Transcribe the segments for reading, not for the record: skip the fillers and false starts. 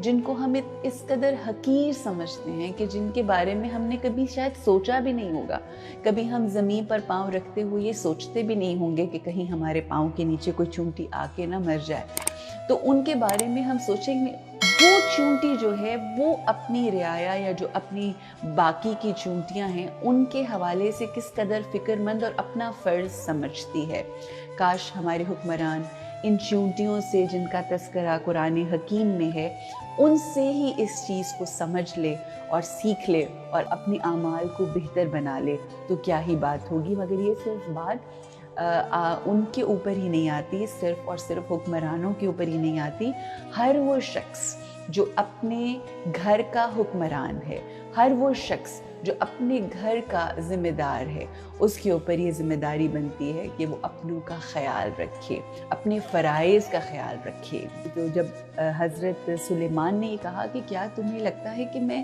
جن کو ہم اس قدر حقیر سمجھتے ہیں کہ جن کے بارے میں ہم نے کبھی شاید سوچا بھی نہیں ہوگا. کبھی ہم زمین پر پاؤں رکھتے ہوئے یہ سوچتے بھی نہیں ہوں گے کہ کہیں ہمارے پاؤں کے نیچے کوئی چونٹی آ کے نہ مر جائے. تو ان کے بارے میں ہم سوچیں گے وہ چونٹی جو ہے وہ اپنی رعایا یا جو اپنی باقی کی چونٹیاں ہیں ان کے حوالے سے کس قدر فکر مند اور اپنا فرض سمجھتی ہے. کاش ہمارے حکمران ان چونٹیوں سے جن کا تذکرہ قرآن حکیم میں ہے ان سے ہی اس چیز کو سمجھ لے اور سیکھ لے اور اپنے اعمال کو بہتر بنا لے تو کیا ہی بات ہوگی. مگر یہ صرف بات ان کے اوپر ہی نہیں آتی، صرف اور صرف حکمرانوں کے اوپر ہی نہیں آتی. ہر وہ شخص جو اپنے گھر کا حکمران ہے، ہر وہ شخص جو اپنے گھر کا ذمہ دار ہے، اس کے اوپر یہ ذمہ داری بنتی ہے کہ وہ اپنوں کا خیال رکھے، اپنے فرائض کا خیال رکھے. تو جب حضرت سلیمان نے یہ کہا کہ کیا تمہیں لگتا ہے کہ میں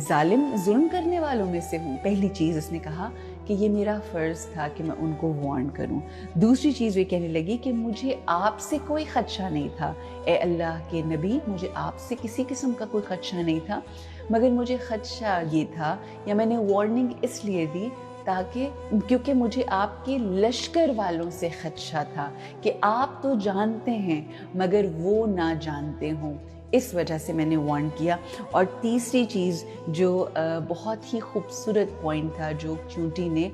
ظلم کرنے والوں میں سے ہوں، پہلی چیز اس نے کہا کہ یہ میرا فرض تھا کہ میں ان کو وارن کروں. دوسری چیز وہ کہنے لگی کہ مجھے آپ سے کوئی خدشہ نہیں تھا، اے اللہ کے نبی، مجھے آپ سے کسی قسم کا کوئی خدشہ نہیں تھا، مگر مجھے خدشہ یہ تھا یا میں نے وارننگ اس لیے دی کیونکہ مجھے آپ کے لشکر والوں سے خدشہ تھا کہ آپ تو جانتے ہیں مگر وہ نہ جانتے ہوں، اس وجہ سے میں نے وارن کیا. اور تیسری چیز جو بہت ہی خوبصورت پوائنٹ تھا جو چونٹی نے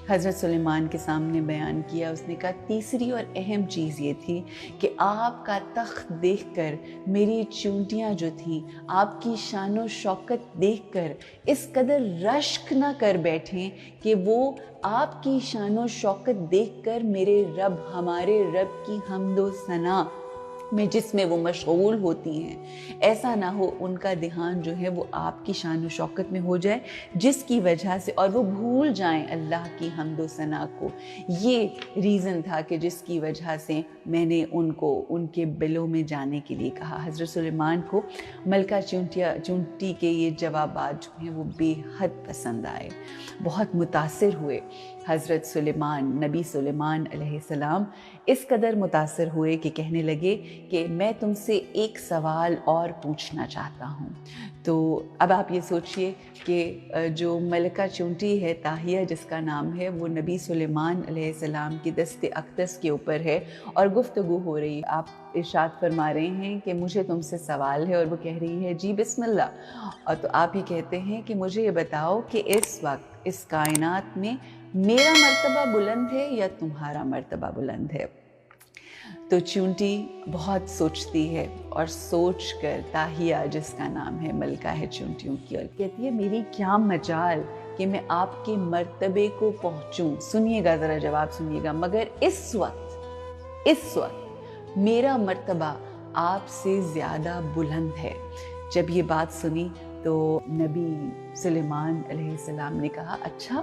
حضرت سلیمان کے سامنے بیان کیا، اس نے کہا تیسری اور اہم چیز یہ تھی کہ آپ کا تخت دیکھ کر میری چونٹیاں جو تھیں آپ کی شان و شوکت دیکھ کر اس قدر رشک نہ کر بیٹھیں کہ وہ آپ کی شان و شوکت دیکھ کر میرے رب، ہمارے رب کی حمد و ثنا میں جس میں وہ مشغول ہوتی ہیں، ایسا نہ ہو ان کا دھیان جو ہے وہ آپ کی شان و شوکت میں ہو جائے جس کی وجہ سے اور وہ بھول جائیں اللہ کی حمد و ثنا کو. یہ ریزن تھا کہ جس کی وجہ سے میں نے ان کو ان کے بلوں میں جانے کے لیے کہا. حضرت سلیمان کو ملکہ چونٹی کے یہ جوابات جو ہیں وہ بے حد پسند آئے، بہت متاثر ہوئے. حضرت سلیمان، نبی سلیمان علیہ السلام اس قدر متاثر ہوئے کہ کہنے لگے کہ میں تم سے ایک سوال اور پوچھنا چاہتا ہوں. تو اب آپ یہ سوچئے کہ جو ملکہ چونٹی ہے، طاہیہ جس کا نام ہے، وہ نبی سلیمان علیہ السلام کی دست اقدس کے اوپر ہے اور گفتگو ہو رہی ہے. آپ ارشاد فرما رہے ہیں کہ مجھے تم سے سوال ہے، اور وہ کہہ رہی ہے جی بسم اللہ. اور تو آپ یہ کہتے ہیں کہ مجھے یہ بتاؤ کہ اس وقت اس کائنات میں میرا مرتبہ بلند ہے یا تمہارا مرتبہ بلند ہے؟ تو چونٹی بہت سوچتی ہے اور سوچ کر طاہیہ جس کا نام ہے، ملکہ ہے چونٹیوں کی، اور کہتی ہے میری کیا مجال کہ میں آپ کے مرتبے کو پہنچوں. سنیے گا ذرا، جواب سنیے گا. مگر اس وقت میرا مرتبہ آپ سے زیادہ بلند ہے. جب یہ بات سنی تو نبی سلیمان علیہ السلام نے کہا اچھا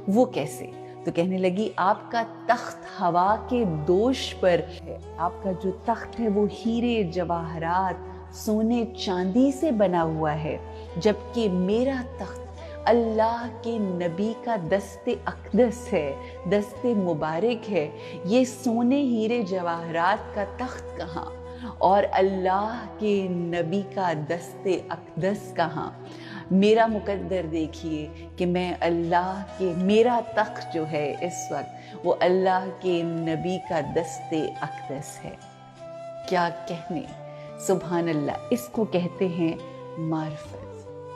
وہ کیسے؟ تو کہنے لگی آپ کا تخت ہوا کے دوش پر ہے، آپ کا جو تخت ہے وہ ہیرے جواہرات سونے چاندی سے بنا ہوا ہے، جبکہ میرا تخت اللہ کے نبی کا دست اقدس ہے، دست مبارک ہے. یہ سونے ہیرے جواہرات کا تخت کہاں اور اللہ کے نبی کا دست اقدس کہاں؟ میرا مقدر دیکھیے کہ میں اللہ کے، میرا تخت جو ہے اس وقت وہ اللہ کے نبی کا دست اقدس ہے. کیا کہنے، سبحان اللہ. اس کو کہتے ہیں معرفت،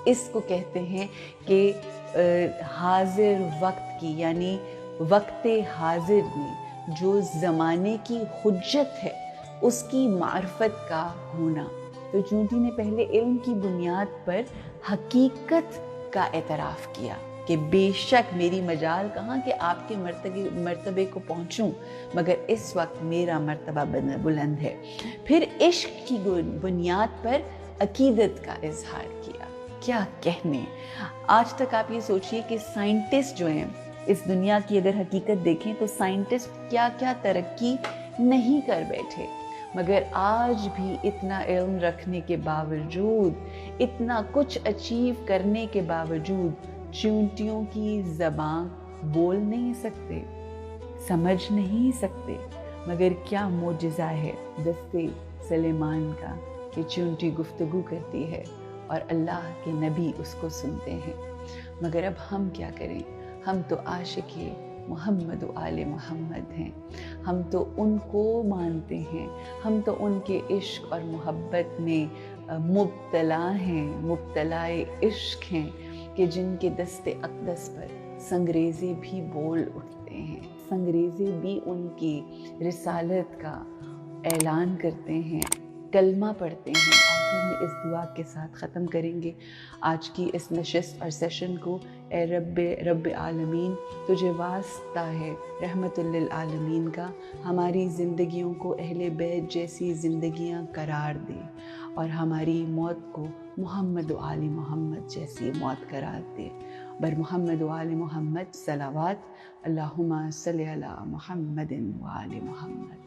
اس کو کہتے ہیں کہ حاضر وقت کی، یعنی وقت حاضر میں جو زمانے کی حجت ہے اس کی معرفت کا ہونا. تو چونٹی نے پہلے علم کی بنیاد پر حقیقت کا اعتراف کیا کہ بے شک میری مجال کہاں کہ آپ کے مرتبے کو پہنچوں، مگر اس وقت میرا مرتبہ بلند ہے. پھر عشق کی بنیاد پر عقیدت کا اظہار کیا. کیا کہنے. آج تک آپ یہ سوچئے کہ سائنٹسٹ جو ہیں اس دنیا کی اگر حقیقت دیکھیں تو سائنٹسٹ کیا کیا ترقی نہیں کر بیٹھے، مگر آج بھی اتنا علم رکھنے کے باوجود، اتنا کچھ اچیو کرنے کے باوجود چونٹیوں کی زبان بول نہیں سکتے، سمجھ نہیں سکتے. مگر کیا معجزہ ہے دست سلیمان کا کہ چونٹی گفتگو کرتی ہے اور اللہ کے نبی اس کو سنتے ہیں، مگر اب ہم کیا کریں؟ ہم تو عاشق محمد و آل محمد ہیں، ہم تو ان کو مانتے ہیں، ہم تو ان کے عشق اور محبت میں مبتلا ہیں، مبتلائے عشق ہیں، کہ جن کے دست اقدس پر سنگریزے بھی بول اٹھتے ہیں، سنگریزے بھی ان کی رسالت کا اعلان کرتے ہیں، کلمہ پڑھتے ہیں۔ آخر میں اس دعا کے ساتھ ختم کریں گے آج کی اس نشست اور سیشن کو۔ اے رب عالمین، تجھے واسطہ ہے رحمت للعالمین کا، ہماری زندگیوں کو اہل بیت جیسی زندگیاں قرار دے، اور ہماری موت کو محمد و آل محمد جیسی موت قرار دے۔ بر محمد و آل محمد صلوات، اللہم صلی علی محمد و آل محمد۔